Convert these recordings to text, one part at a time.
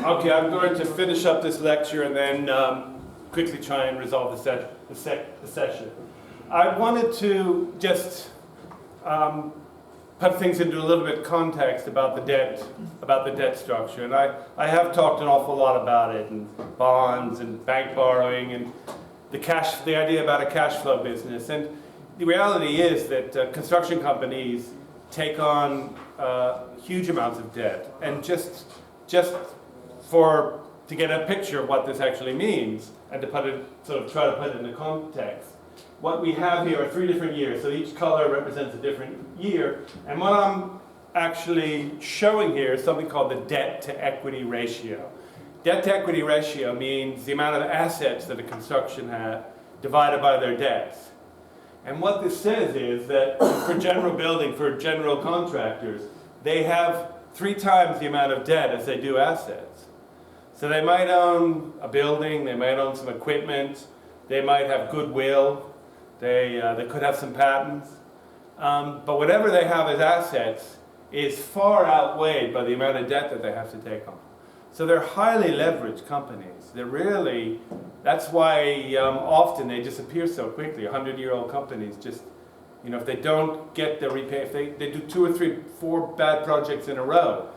Okay, I'm going to finish up this lecture and then quickly try and resolve the session. I wanted to just put things into a little bit of context about the debt structure, and I have talked an awful lot about it, and bonds and bank borrowing and the idea about a cash flow business. And the reality is that construction companies take on huge amounts of debt, and just to get a picture of what this actually means, and to try to put it into context. What we have here are 3 different years, so each color represents a different year, and what I'm actually showing here is something called the debt to equity ratio. Debt to equity ratio means the amount of assets that a construction has divided by their debts. And what this says is that for general contractors, they have 3 times the amount of debt as they do assets. So they might own a building, they might own some equipment, they might have goodwill, they could have some patents, but whatever they have as assets is far outweighed by the amount of debt that they have to take on. So they're highly leveraged companies. That's why often they disappear so quickly. 100-year-old companies just, if they don't get the repay, if they do 2 or 3, 4 bad projects in a row,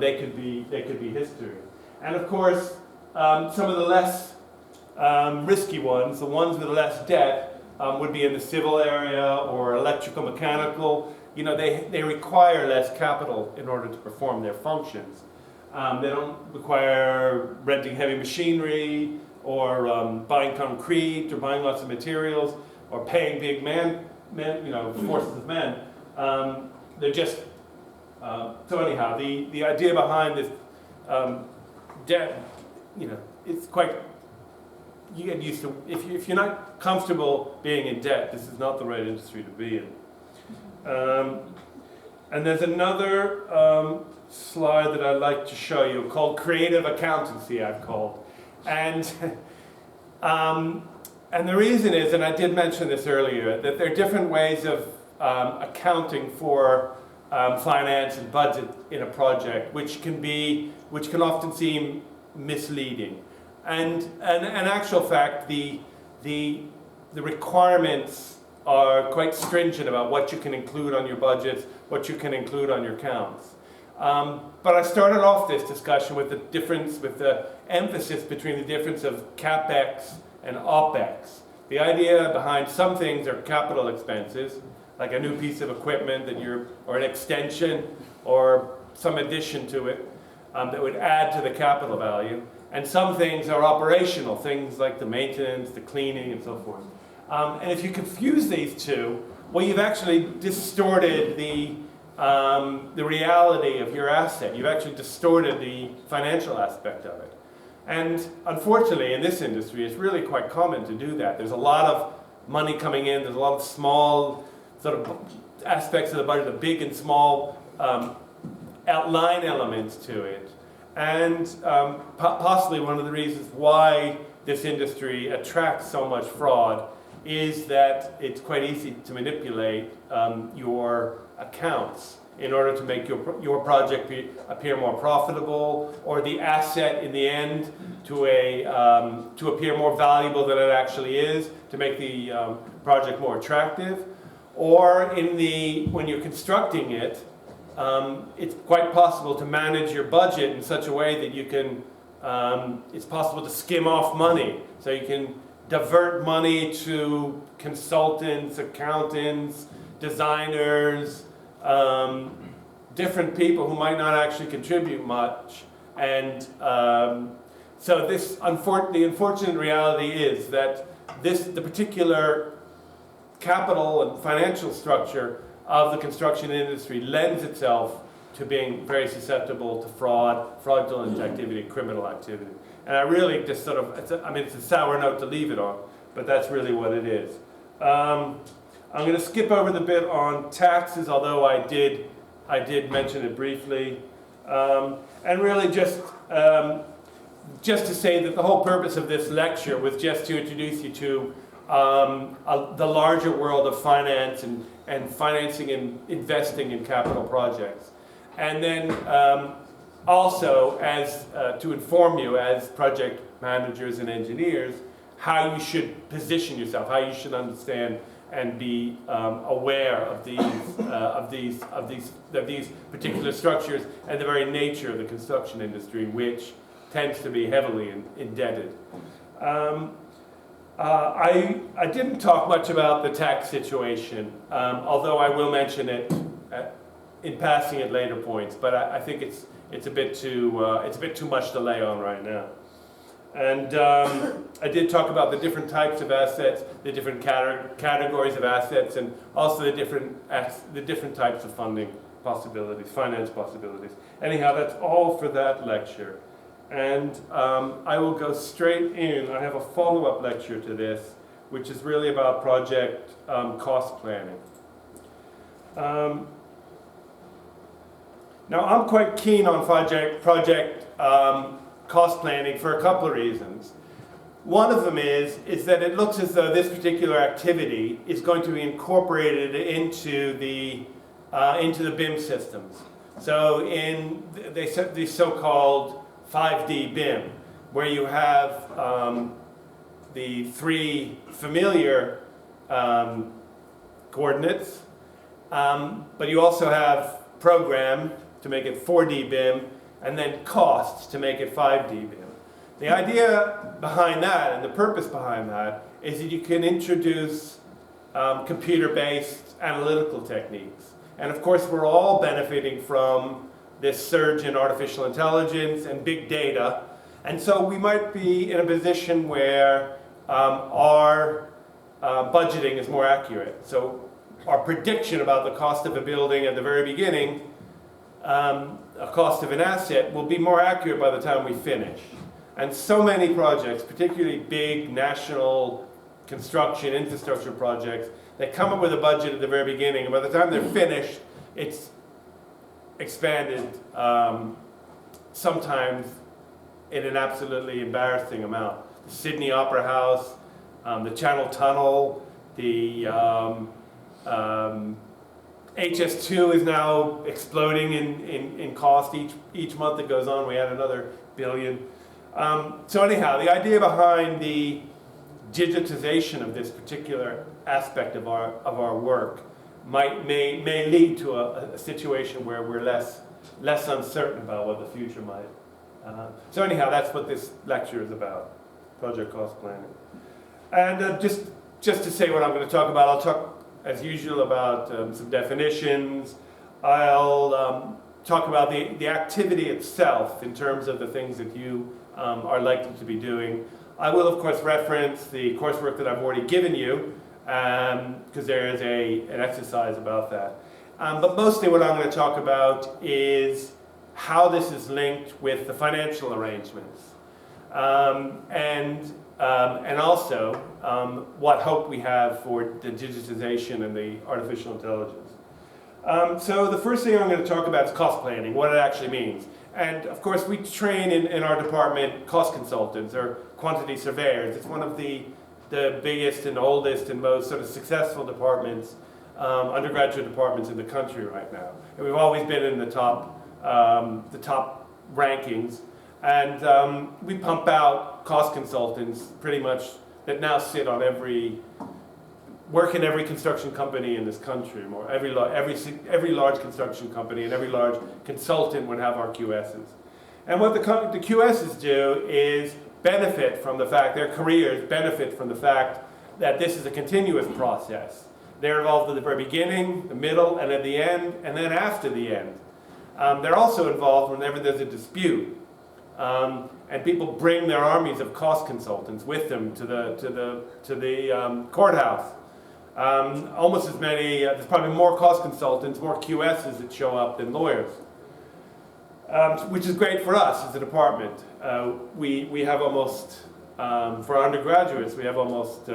they could be history. And of course, some of the less risky ones, the ones with less debt, would be in the civil area or electrical, mechanical. They require less capital in order to perform their functions. They don't require renting heavy machinery or buying concrete or buying lots of materials or paying big forces of men. They're just so anyhow. The idea behind this debt, it's quite. You get used to, if you're not comfortable being in debt, this is not the right industry to be in. And there's another slide that I'd like to show you called creative accountancy, I've called. And the reason is, and I did mention this earlier, that there are different ways of accounting for finance and budget in a project, which can often seem misleading. And in actual fact, the requirements are quite stringent about what you can include on your budgets, what you can include on your accounts. But I started off this discussion with the emphasis between the difference of CapEx and OpEx. The idea behind some things are capital expenses, like a new piece of equipment or an extension or some addition to it that would add to the capital value. And some things are operational, things like the maintenance, the cleaning, and so forth. And if you confuse these two, well, you've actually distorted the reality of your asset. You've actually distorted the financial aspect of it. And unfortunately, in this industry, it's really quite common to do that. There's a lot of money coming in. There's a lot of small sort of aspects of the budget, the big and small outline elements to it. And possibly one of the reasons why this industry attracts so much fraud is that it's quite easy to manipulate your accounts in order to make your project appear more profitable, or the asset in the end to appear more valuable than it actually is, to make the project more attractive. Or when you're constructing it, it's quite possible to manage your budget in such a way that you can, it's possible to skim off money. So you can divert money to consultants, accountants, designers, different people who might not actually contribute much. And so the unfortunate reality is that the particular capital and financial structure of the construction industry lends itself to being very susceptible to fraudulent activity, criminal activity. And I really just it's a sour note to leave it on, but that's really what it is. I'm going to skip over the bit on taxes, although I did mention it briefly. And really just to say that the whole purpose of this lecture was just to introduce you to the larger world of finance and financing and investing in capital projects. And then also as to inform you as project managers and engineers how you should position yourself, how you should understand and be aware of these particular structures and the very nature of the construction industry, which tends to be heavily indebted. I didn't talk much about the tax situation, although I will mention it in passing at later points. But I think it's a bit too much to lay on right now. And I did talk about the different types of assets, the different categories of assets, and also the different types of funding possibilities, finance possibilities. Anyhow, that's all for that lecture. And I will go straight in. I have a follow-up lecture to this, which is really about project cost planning. Now, I'm quite keen on project cost planning for a couple of reasons. One of them is that it looks as though this particular activity is going to be incorporated into the BIM systems. So in the so-called 5D BIM, where you have the three familiar coordinates, but you also have program to make it 4D BIM, and then costs to make it 5D BIM. The idea behind that and the purpose behind that is that you can introduce computer-based analytical techniques. And of course, we're all benefiting from this surge in artificial intelligence and big data. And so we might be in a position where our budgeting is more accurate. So our prediction about the cost of a building at the very beginning, a cost of an asset, will be more accurate by the time we finish. And so many projects, particularly big national construction infrastructure projects, they come up with a budget at the very beginning, and by the time they're finished, it's expanded sometimes in an absolutely embarrassing amount. The Sydney Opera House, the Channel Tunnel, the HS2 is now exploding in cost. Each month that goes on, we add another billion. So anyhow, the idea behind the digitization of this particular aspect of our work may lead to a situation where we're less uncertain about what the future might. So anyhow, that's what this lecture is about, project cost planning. And just to say what I'm going to talk about, I'll talk as usual about some definitions. I'll talk about the activity itself in terms of the things that you are likely to be doing. I will, of course, reference the coursework that I've already given you, because there is an exercise about that. But mostly what I'm going to talk about is how this is linked with the financial arrangements, and also what hope we have for the digitization and the artificial intelligence. So the first thing I'm going to talk about is cost planning, what it actually means. And of course, we train in our department cost consultants or quantity surveyors. It's one of the biggest and oldest and most sort of successful departments, undergraduate departments in the country right now. And we've always been in the top rankings. And we pump out cost consultants pretty much that now sit on work in every construction company in this country. Every large construction company and every large consultant would have our QSs. And what the QSs do is benefit from the fact, their careers benefit from the fact that this is a continuous process. They're involved at the very beginning, the middle, and at the end, and then after the end. They're also involved whenever there's a dispute. And people bring their armies of cost consultants with them to the courthouse. Almost as many, there's probably more cost consultants, more QSs that show up than lawyers, which is great for us as a department. We have almost, for our undergraduates, we have almost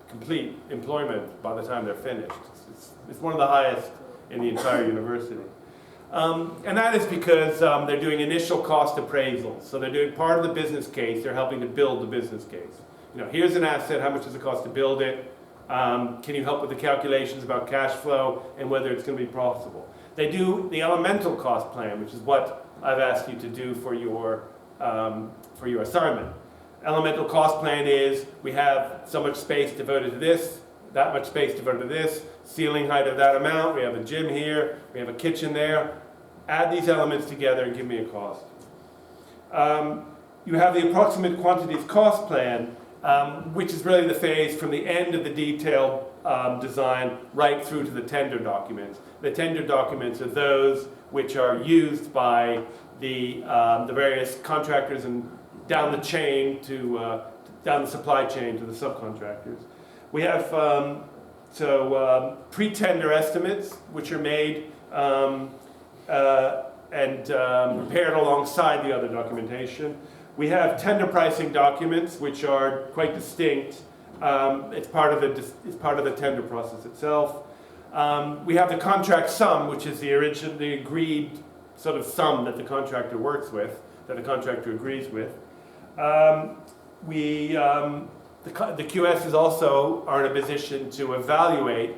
complete employment by the time they're finished. It's one of the highest in the entire university. And that is because they're doing initial cost appraisals. So they're doing part of the business case, they're helping to build the business case. here's an asset, how much does it cost to build it? Can you help with the calculations about cash flow and whether it's going to be profitable? They do the elemental cost plan, which is what I've asked you to do for your assignment. Elemental cost plan is we have so much space devoted to this, that much space devoted to this, ceiling height of that amount, we have a gym here, we have a kitchen there. Add these elements together and give me a cost. You have the approximate quantities cost plan, which is really the phase from the end of the detailed design right through to the tender documents. The tender documents are those which are used by the various contractors and down the chain to down the supply chain to the subcontractors. We have pre-tender estimates, which are made and prepared alongside the other documentation. We have tender pricing documents, which are quite distinct. It's part of the tender process itself. We have the contract sum, which is the agreed sort of sum that the contractor works with, that the contractor agrees with. The QSs also are in a position to evaluate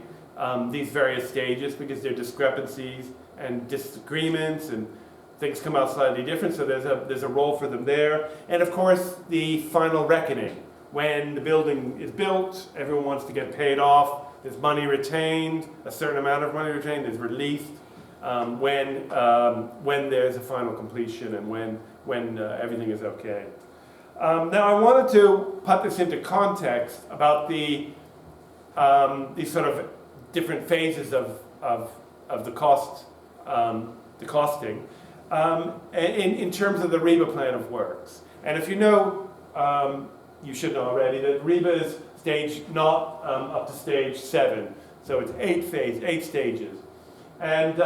these various stages because there are discrepancies and disagreements and things come out slightly different, so there's a role for them there. And of course, the final reckoning. When the building is built, everyone wants to get paid off, there's money retained, a certain amount of money retained is released when there's a final completion and when everything is okay. Now I wanted to put this into context about these sort of different phases of the costing in terms of the REBA plan of works. And if you know, you should know already that REBA is stage not up to stage 7, so it's 8 stages. And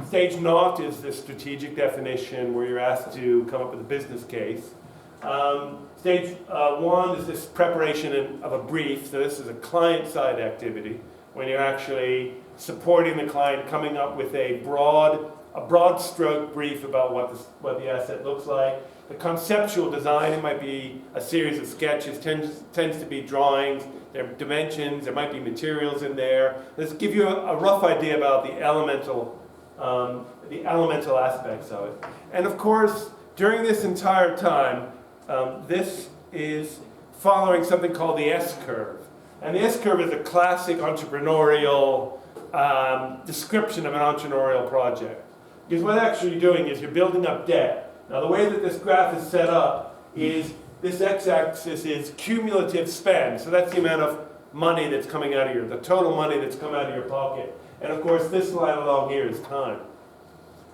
stage naught is the strategic definition where you're asked to come up with a business case. Stage 1 is this preparation of a brief, so this is a client-side activity when you're actually supporting the client, coming up with a broad stroke brief about what the asset looks like. The conceptual design, it might be a series of sketches, tends to be drawings, there are dimensions, there might be materials in there. Let's give you a rough idea about the elemental aspects of it. And of course, during this entire time, this is following something called the S-curve. And the S-curve is a classic entrepreneurial description of an entrepreneurial project. Because what actually you're doing is you're building up debt. Now the way that this graph is set up is this x-axis is cumulative spend. So that's the amount of money that's coming out of the total money that's come out of your pocket. And of course this line along here is time.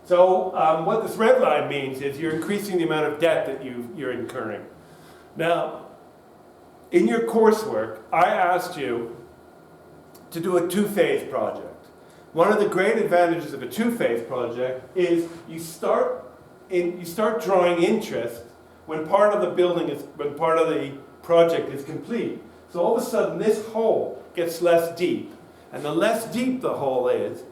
So what this red line means is you're increasing the amount of debt that you're incurring. Now, in your coursework, I asked you to do a 2-phase project. One of the great advantages of a 2-phase project is you start drawing interest when part of the project is complete. So all of a sudden this hole gets less deep. And the less deep the hole is,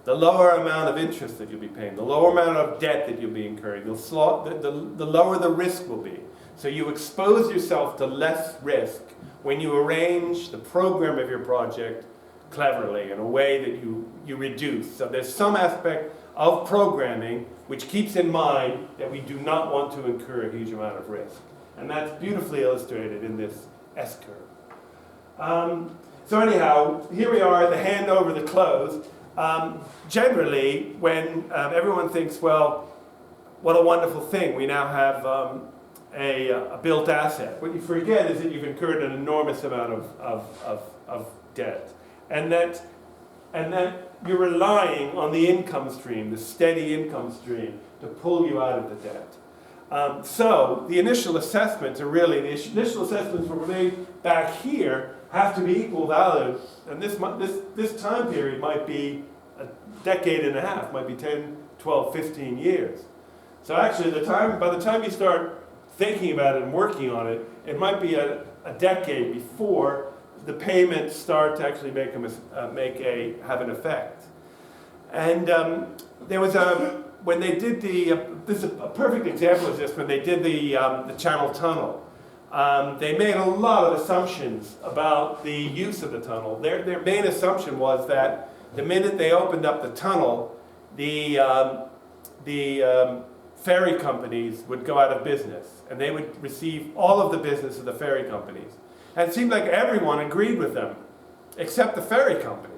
the lower amount of interest that you'll be paying, the lower amount of debt that you'll be incurring, the lower the risk will be. So you expose yourself to less risk when you arrange the program of your project cleverly in a way that you reduce. So there's some aspect of programming which keeps in mind that we do not want to incur a huge amount of risk. And that's beautifully illustrated in this S-curve. So anyhow, here we are, the handover, the close. Generally, when everyone thinks, well, what a wonderful thing, we now have a built asset. What you forget is that you've incurred an enormous amount of debt. And that you're relying on the income stream, the steady income stream, to pull you out of the debt. So the initial assessments are really, the initial assessments were made back here have to be equal value. And this time period might be a decade and a half, might be 10, 12, 15 years. So actually by the time you start thinking about it and working on it, it might be a decade before the payments start to actually have an effect. And there was when they did this is a perfect example of this, when they did the Channel Tunnel. they made a lot of assumptions about the use of the tunnel. Their main assumption was that the minute they opened up the tunnel, the ferry companies would go out of business, and they would receive all of the business of the ferry companies. And it seemed like everyone agreed with them, except the ferry companies.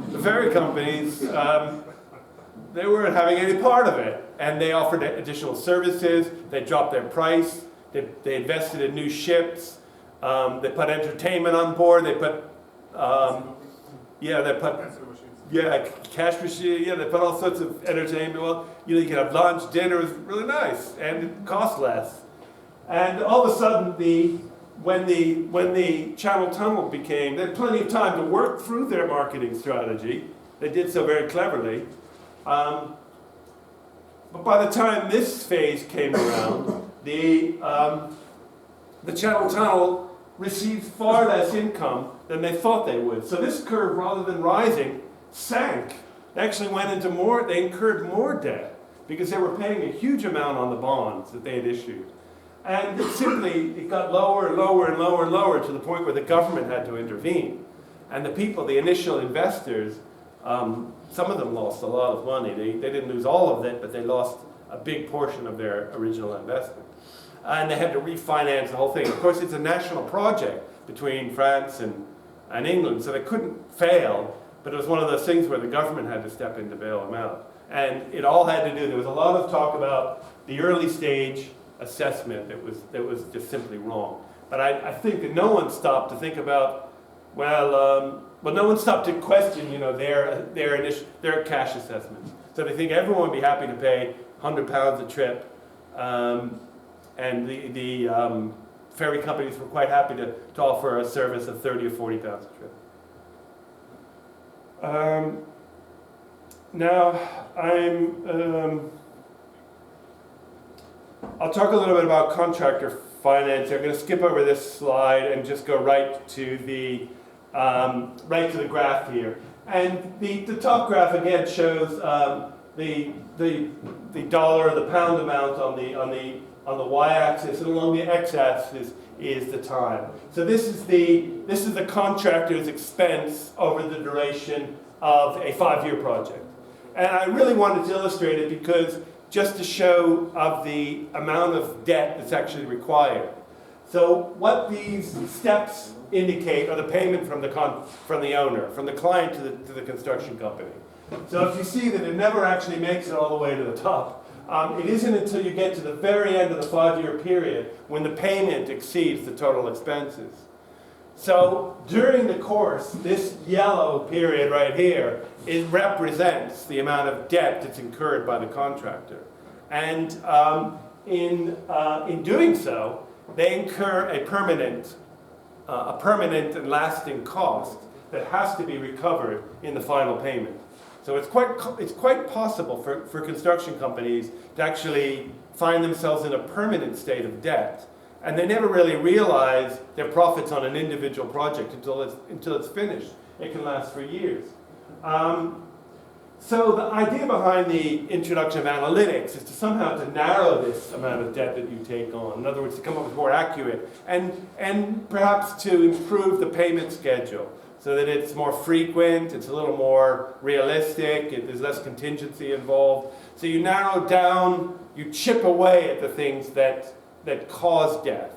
The ferry companies, they weren't having any part of it, and they offered additional services. They dropped their price. They invested in new ships. They put entertainment on board. They put, cash machine. Yeah, they put all sorts of entertainment. Well, you could have lunch, dinner. It was really nice, and it cost less. And all of a sudden, when the Channel Tunnel they had plenty of time to work through their marketing strategy. They did so very cleverly. But by the time this phase came around, the Channel Tunnel received far less income than they thought they would. So this curve, rather than rising, sank. They actually they incurred more debt because they were paying a huge amount on the bonds that they had issued. And it got lower and lower and lower and lower to the point where the government had to intervene. And the initial investors, some of them lost a lot of money. They didn't lose all of it, but they lost a big portion of their original investment. And they had to refinance the whole thing. Of course, it's a national project between France and England, so they couldn't fail, but it was one of those things where the government had to step in to bail them out. And it all had to do, there was a lot of talk about the early stage assessment that was just simply wrong. But I think that no one stopped to think about, no one stopped to question, their cash assessments. So they think everyone would be happy to pay £100 a trip, and the ferry companies were quite happy to offer a service of £30 or £40 a trip. Now, I'll talk a little bit about contractor financing. I'm going to skip over this slide and just go right to the graph here. And the top graph again shows the dollar or the pound amount on the y-axis, and along the x-axis is the time. So this is the contractor's expense over the duration of a 5-year project. And I really wanted to illustrate it because just to show of the amount of debt that's actually required. So what these steps indicate are the payment from the owner, from the client to the construction company. So if you see that it never actually makes it all the way to the top, it isn't until you get to the very end of the 5-year period when the payment exceeds the total expenses. So during the course, this yellow period right here, it represents the amount of debt that's incurred by the contractor. And in doing so, they incur a permanent and lasting cost that has to be recovered in the final payment. So it's quite possible for construction companies to actually find themselves in a permanent state of debt, and they never really realize their profits on an individual project until it's finished. It can last for years. So the idea behind the introduction of analytics is to somehow to narrow this amount of debt that you take on. In other words, to come up with more accurate and perhaps to improve the payment schedule so that it's more frequent, it's a little more realistic, there's less contingency involved. So you narrow down, you chip away at the things that cause debt,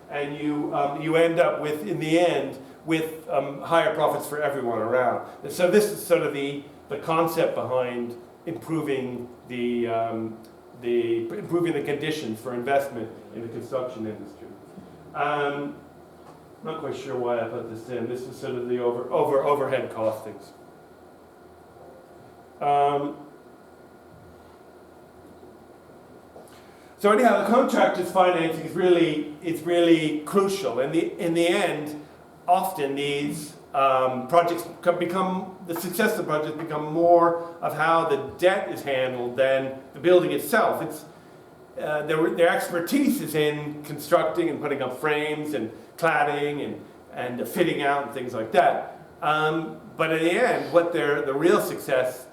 and you end up with, in the end, with higher profits for everyone around. And so this is sort of the concept behind improving the conditions for investment in the construction industry. I'm not quite sure why I put this in. This is sort of the overhead costings. So anyhow, the contractor's financing is really crucial. In the end, often these projects the success of the projects become more of how the debt is handled than the building itself. Their expertise is in constructing and putting up frames and cladding and fitting out and things like that. But in the end, the real success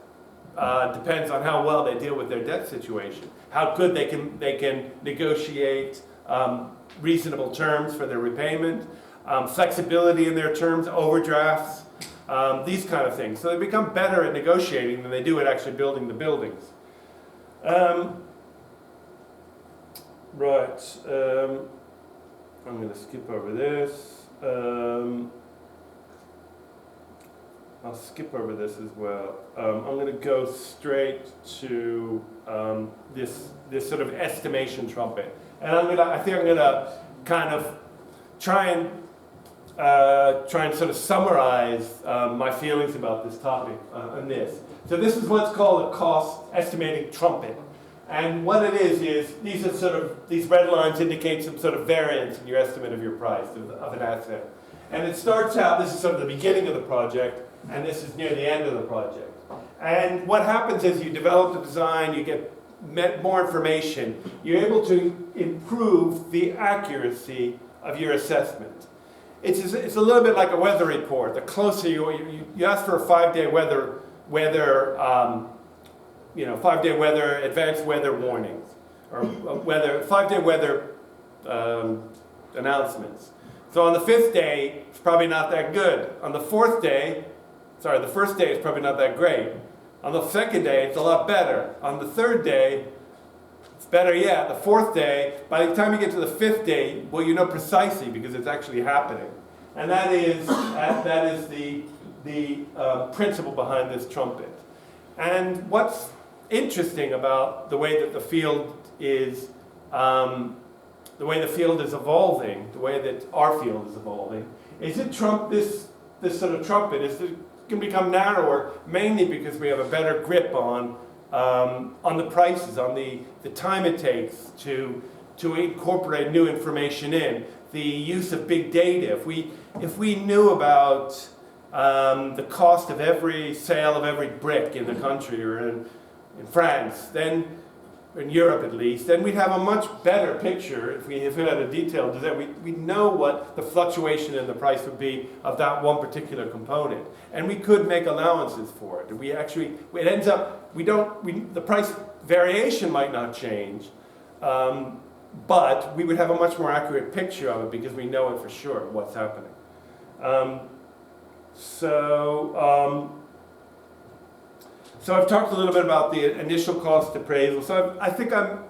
depends on how well they deal with their debt situation, how good they can negotiate reasonable terms for their repayment, flexibility in their terms, overdrafts, these kind of things. So they become better at negotiating than they do at actually building the buildings. Right, I'm going to skip over this. I'll skip over this as well. I'm going to go straight to this sort of estimation trumpet, and I think I'm going to kind of try and sort of summarize my feelings about this topic on this. So this is what's called a cost estimating trumpet. And what it is these red lines indicate some sort of variance in your estimate of your price of an asset. And it starts out, this is sort of the beginning of the project, and this is near the end of the project. And what happens is you develop the design, you get more information, you're able to improve the accuracy of your assessment. It's a little bit like a weather report. The closer you ask for a 5-day weather 5-day weather, advanced weather warnings, or 5-day weather announcements. So on the 5th day, it's probably not that good. On the 4th day, the first day is probably not that great. On the 2nd day, it's a lot better. On the 3rd day, it's better yet. The 4th day, by the time you get to the 5th day, well, you know precisely because it's actually happening. And that is the principle behind this trumpet. And what's interesting about the way that the field is evolving, the way that our field is evolving, is that this sort of trumpet can become narrower, mainly because we have a better grip on the prices, on the time it takes to incorporate new information in, the use of big data. If we knew about the cost of every sale of every brick in the country, or in France, then in Europe at least, then we'd have a much better picture if we had a detailed design. We know what the fluctuation in the price would be of that one particular component, and we could make allowances for it. It ends up, the price variation might not change, but we would have a much more accurate picture of it because we know it for sure what's happening. So I've talked a little bit about the initial cost appraisal. So I think I'm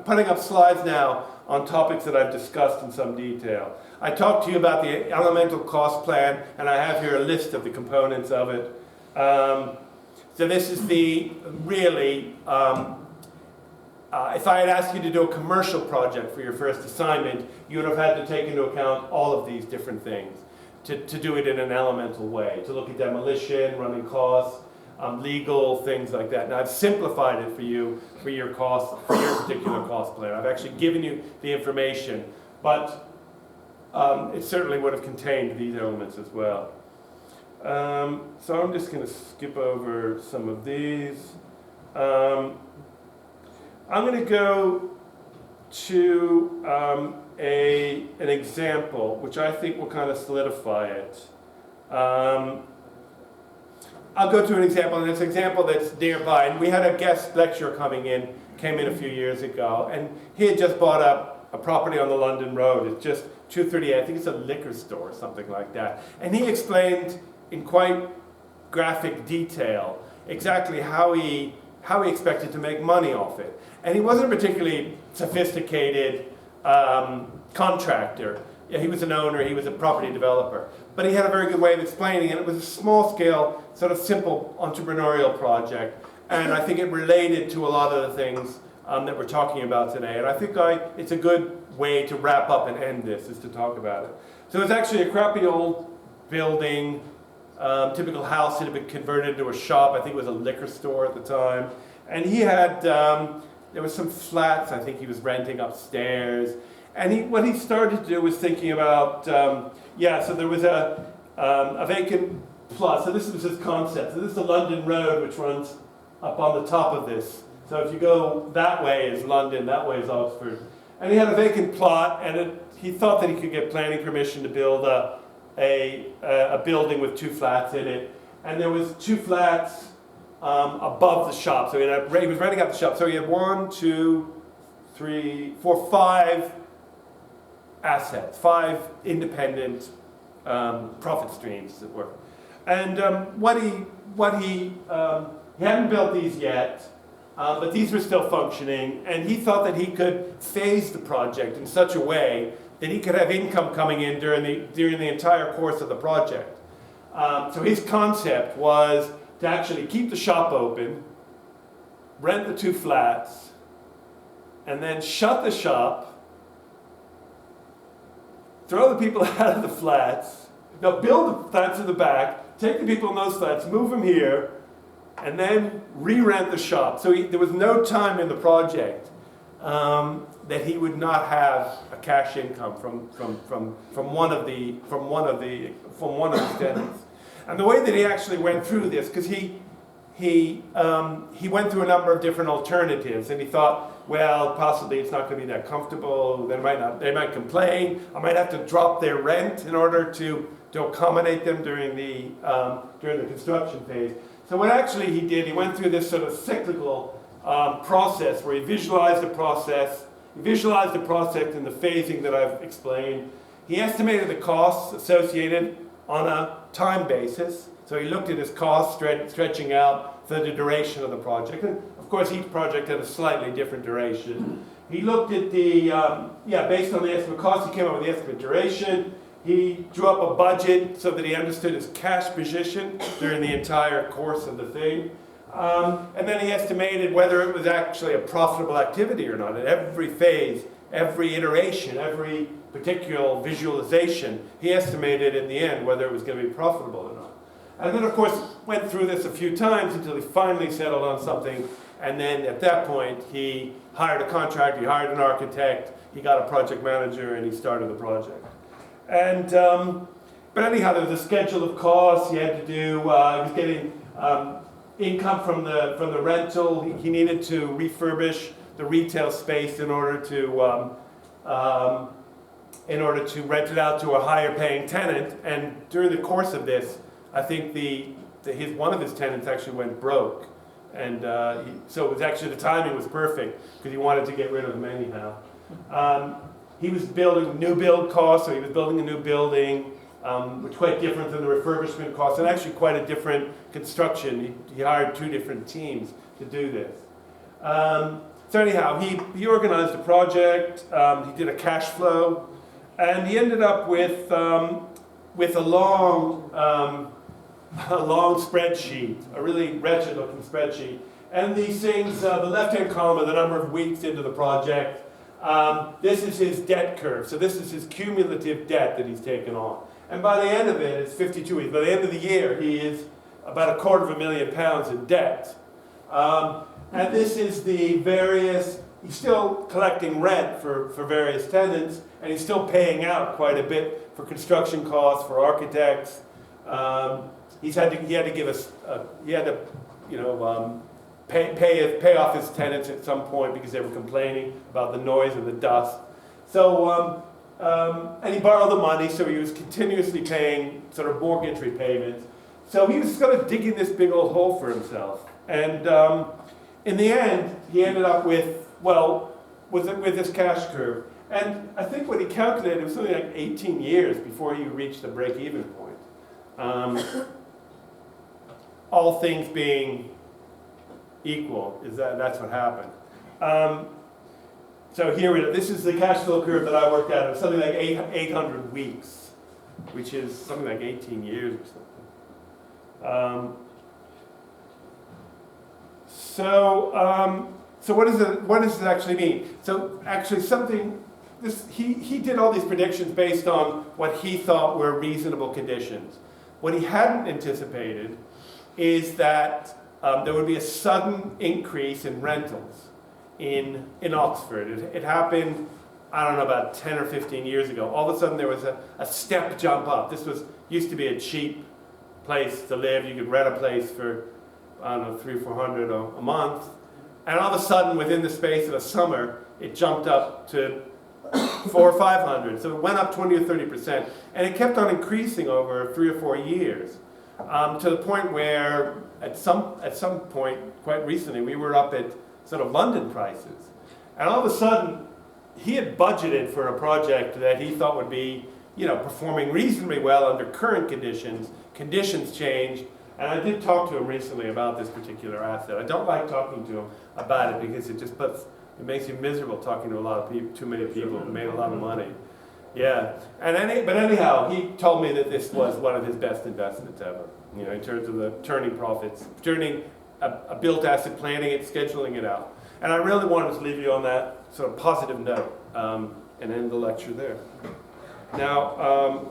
putting up slides now on topics that I've discussed in some detail. I talked to you about the elemental cost plan, and I have here a list of the components of it. So this is if I had asked you to do a commercial project for your first assignment, you would have had to take into account all of these different things to do it in an elemental way, to look at demolition, running costs, legal, things like that. Now I've simplified it for you for your particular cost plan. I've actually given you the information, but it certainly would have contained these elements as well. So I'm just going to skip over some of these. I'm going to go to an example, which I think will kind of solidify it. I'll go to an example, and it's an example that's nearby. And we had a guest lecturer came in a few years ago, and he had just bought up a property on the London Road. It's just 238, I think it's a liquor store or something like that. And he explained in quite graphic detail exactly how he expected to make money off it. And he wasn't a particularly sophisticated contractor. Yeah, he was an owner, he was a property developer. But he had a very good way of explaining it. It was a small-scale, sort of simple entrepreneurial project. And I think it related to a lot of the things that we're talking about today. And I think it's a good way to wrap up and end this, is to talk about it. So it's actually a crappy old building, typical house that had been converted into a shop. I think it was a liquor store at the time. And he had, there was some flats I think he was renting upstairs. And what he started to do was thinking about, so there was a vacant plot. So this was his concept. So this is the London Road, which runs up on the top of this. So if you go that way is London, that way is Oxford. And he had a vacant plot, and he thought that he could get planning permission to build a building with 2 flats in it. And there was 2 flats above the shop. So he was renting out the shop. So he had 1, 2, three, four, five assets, five independent profit streams, as it were. And he hadn't built these yet, but these were still functioning, and he thought that he could phase the project in such a way that he could have income coming in during the entire course of the project. So his concept was to actually keep the shop open, rent the 2 flats, and then shut the shop, throw the people out of the flats, build the flats in the back, take the people in those flats, move them here, and then re-rent the shop. So there was no time in the project that he would not have a cash income from one of the tenants. And the way that he actually went through this, because he went through a number of different alternatives, and he thought, well, possibly it's not going to be that comfortable. They might complain. I might have to drop their rent in order to accommodate them during the construction phase. So what actually he did, he went through this sort of cyclical process where he visualized the process. He visualized the project in the phasing that I've explained. He estimated the costs associated on a time basis. So he looked at his costs stretching out for the duration of the project. And of course, each project had a slightly different duration. He looked at based on the estimate cost, he came up with the estimate duration. He drew up a budget so that he understood his cash position during the entire course of the thing. And then he estimated whether it was actually a profitable activity or not. At every phase, every iteration, every particular visualization, he estimated in the end whether it was going to be profitable or not. And then, of course, went through this a few times until he finally settled on something. And then at that point, he hired a contractor, he hired an architect, he got a project manager, and he started the project. And but anyhow, there was a schedule of costs he had to do. He was getting income from the rental. He needed to refurbish the retail space in order to rent it out to a higher paying tenant. And during the course of this, I think one of his tenants actually went broke. And so it was actually, the timing was perfect because he wanted to get rid of them anyhow. He was building new build costs, so he was building a new building, which is quite different than the refurbishment costs, and actually quite a different construction. He hired 2 different teams to do this. So anyhow, he organized the project, he did a cash flow, and he ended up with a long spreadsheet, a really wretched looking spreadsheet. And these things, the left-hand column are the number of weeks into the project. This is his debt curve. So this is his cumulative debt that he's taken on. And by the end of it, it's 52 weeks. By the end of the year, he is about £250,000 in debt. And this is the various, he's still collecting rent for various tenants, and he's still paying out quite a bit for construction costs, for architects. He had to pay off his tenants at some point because they were complaining about the noise and the dust. So, and he borrowed the money, so he was continuously paying sort of mortgage repayments. So he was sort of digging this big old hole for himself. And in the end, he ended up with this cash curve. And I think what he calculated was something like 18 years before he reached the break-even point. All things being equal, that's what happened. So here we go. This is the cash flow curve that I worked out. It was something like 800 weeks, which is something like 18 years or something. So what does it actually mean? So actually he did all these predictions based on what he thought were reasonable conditions. What he hadn't anticipated is that there would be a sudden increase in rentals in Oxford. It happened, I don't know, about 10 or 15 years ago. All of a sudden there was a step jump up. This used to be a cheap place to live. You could rent a place for, I don't know, $300 or $400 a month. And all of a sudden, within the space of a summer, it jumped up to $400 or $500. So it went up 20 or 30%. And it kept on increasing over 3 or 4 years. To the point where at some point, quite recently, we were up at sort of London prices. And all of a sudden, he had budgeted for a project that he thought would be, performing reasonably well under current conditions. Conditions changed, and I did talk to him recently about this particular asset. I don't like talking to him about it because it makes you miserable talking to a lot of people, too many people who made a lot of money. Yeah, but anyhow, he told me that this was one of his best investments ever. In terms of the turning profits, turning a built asset, planning it, scheduling it out. And I really wanted to leave you on that sort of positive note and end the lecture there. Now,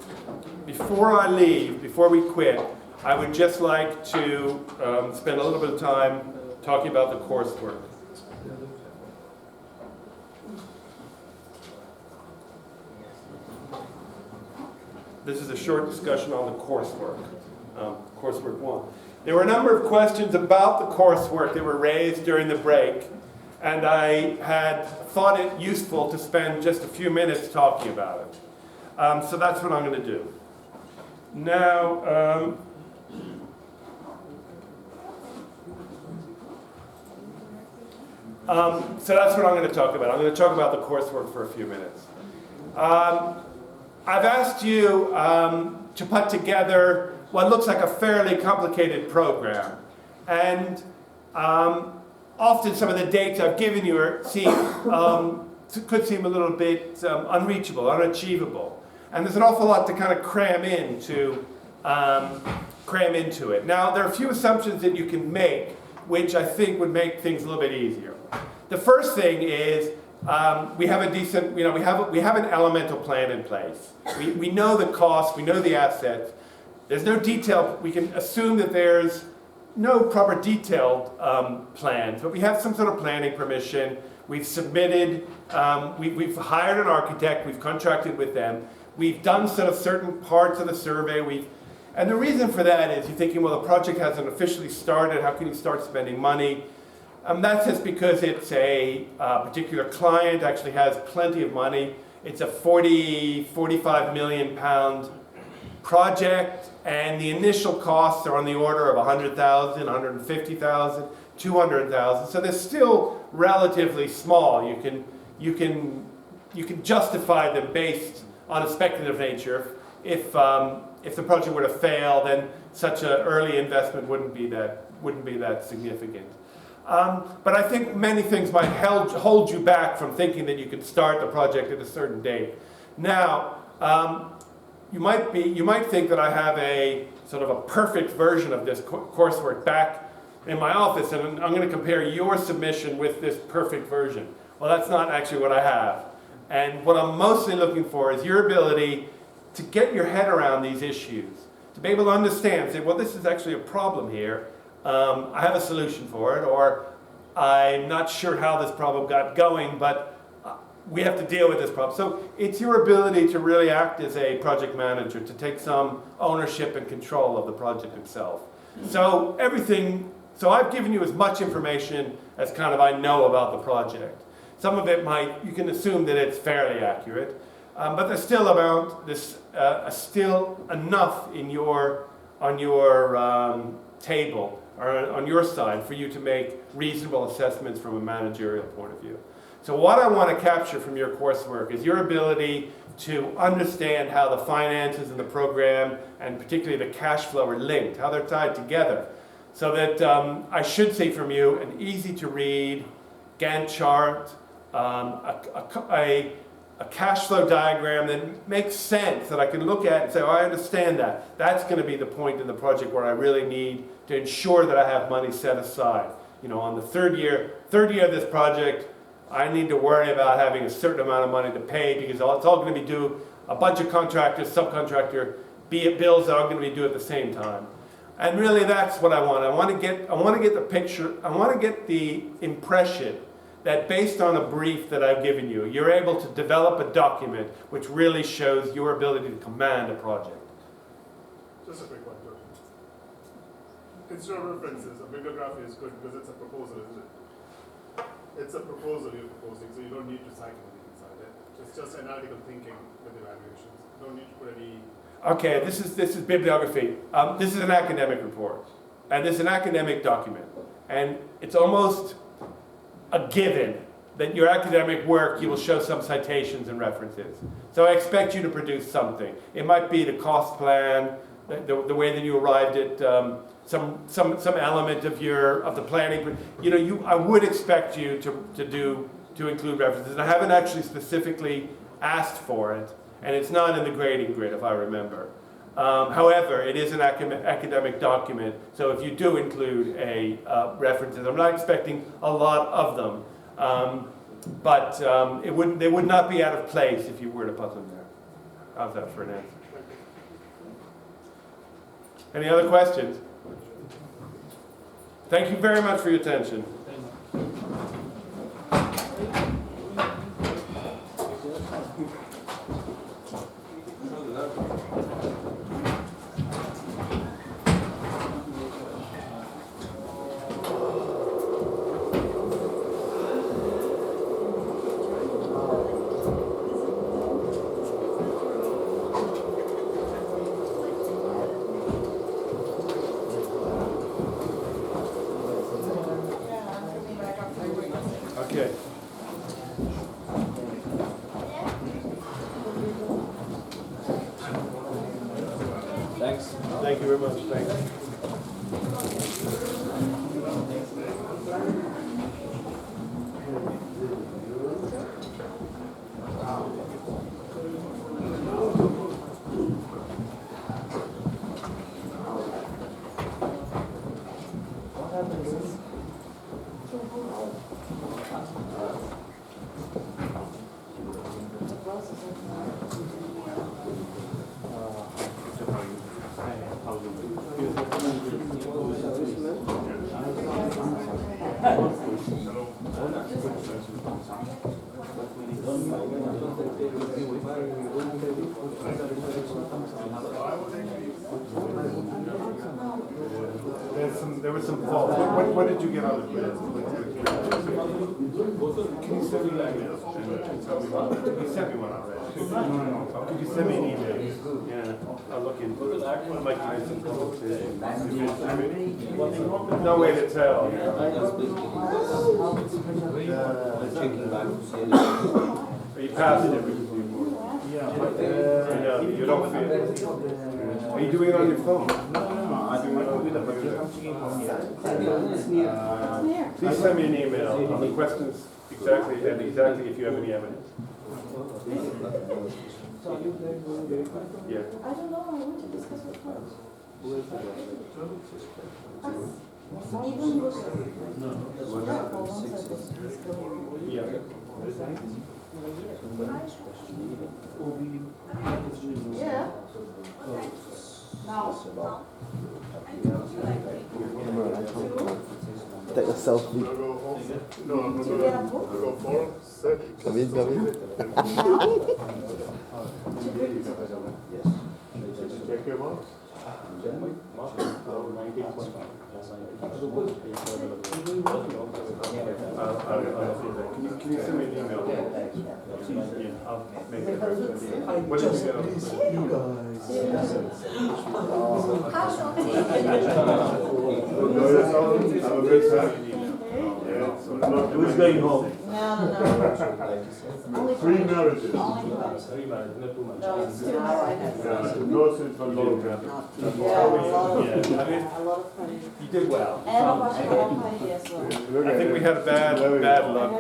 before we quit, I would just like to spend a little bit of time talking about the coursework. This is a short discussion on the coursework, coursework 1. There were a number of questions about the coursework that were raised during the break, and I had thought it useful to spend just a few minutes talking about it. So that's what I'm going to do. Now, so that's what I'm going to talk about. I'm going to talk about the coursework for a few minutes. I've asked you to put together what looks like a fairly complicated program. And often some of the dates I've given you could seem a little bit unreachable, unachievable. And there's an awful lot to kind of cram into it. Now, there are a few assumptions that you can make, which I think would make things a little bit easier. The first thing is we have a decent, we have an elemental plan in place. We know the costs, we know the assets. There's no detail. We can assume that there's no proper detailed plans, but we have some sort of planning permission. We've submitted, we've hired an architect, we've contracted with them. We've done sort of certain parts of the survey. And the reason for that is you're thinking, well, the project hasn't officially started. How can you start spending money? That's just because it's a particular client, actually has plenty of money. It's a 45 million pound project, and the initial costs are on the order of 100,000, 150,000, 200,000. So they're still relatively small. You can justify them based on a speculative nature. If the project were to fail, then such an early investment wouldn't be that significant. But I think many things might hold you back from thinking that you could start the project at a certain date. Now, you might think that I have a sort of a perfect version of this coursework back in my office, and I'm going to compare your submission with this perfect version. Well, that's not actually what I have. And what I'm mostly looking for is your ability to get your head around these issues, to be able to understand, say, well, this is actually a problem here. I have a solution for it, or I'm not sure how this problem got going, but we have to deal with this problem. So it's your ability to really act as a project manager, to take some ownership and control of the project itself. So I've given you as much information as kind of I know about the project. Some of it you can assume that it's fairly accurate, but there's still still enough on your table, or on your side, for you to make reasonable assessments from a managerial point of view. So what I want to capture from your coursework is your ability to understand how the finances in the program, and particularly the cash flow, are linked, how they're tied together. So that I should see from you an easy to read Gantt chart, a cash flow diagram that makes sense, that I can look at and say, oh, I understand that. That's going to be the point in the project where I really need to ensure that I have money set aside. On the third year of this project, I need to worry about having a certain amount of money to pay, because it's all going to be due, a bunch of contractors, subcontractor, bills that are going to be due at the same time. And really that's what I want. I want to get the picture, I want to get the impression that based on a brief that I've given you, you're able to develop a document which really shows your ability to command a project. Just a quick one, George. Instead of references, a bibliography is good because it's a proposal, isn't it? It's a proposal you're proposing, so you don't need to cite anything inside it. It's just analytical thinking with evaluations. You don't need to put any... Okay, this is bibliography. This is an academic report, and this is an academic document, and it's almost a given that your academic work, you will show some citations and references. So I expect you to produce something. It might be the cost plan, the way that you arrived at some element of the planning. I would expect you to include references. And I haven't actually specifically asked for it, and it's not in the grading grid, if I remember. However, it is an academic document, so if you do include references, I'm not expecting a lot of them, but they would not be out of place if you were to put them there. How's that for an answer? Any other questions? Thank you very much for your attention. Okay. Thanks. Thank you very much. Thanks. There was some fault. What did you get on the quiz? Can you send me that email? You sent me one already. No. Could you send me an email? Yeah, I'll look into it. I might find some conversation. No way to tell. Are you passing it? Yeah. I know, you don't feel it. Are you doing it on your phone? Please send me an email on the questions exactly if you have any evidence. Yeah. I don't know, I want to discuss with her. Even with Yeah. Yeah. Now. Take a selfie. No, I'm going to go for set. Come in. Check him out. Can you send me an email? Yeah, I'll make it. What did you get on the quiz? Enjoy yourself. Have a good time. Who's going home? No. Only Three marriages. Only one. No, it's too high. No sense for long. Yeah, a lot of fun. You did well. And a bunch of ideas as well. I think we had bad luck.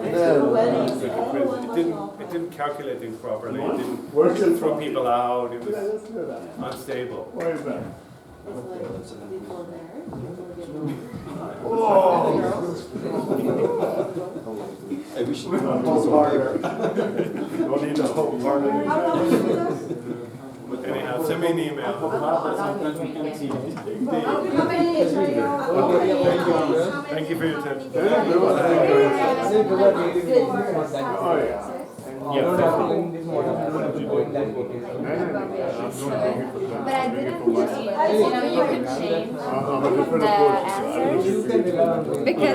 It didn't calculate things properly. It didn't throw people out. It was unstable. Why is that? It's like before marriage, before getting I wish you Don't need the whole part of it. Anyhow, send me an email. Thank you for your attention. Oh, yeah. Yeah. But I didn't just, you can change I'm a different the approach. answers because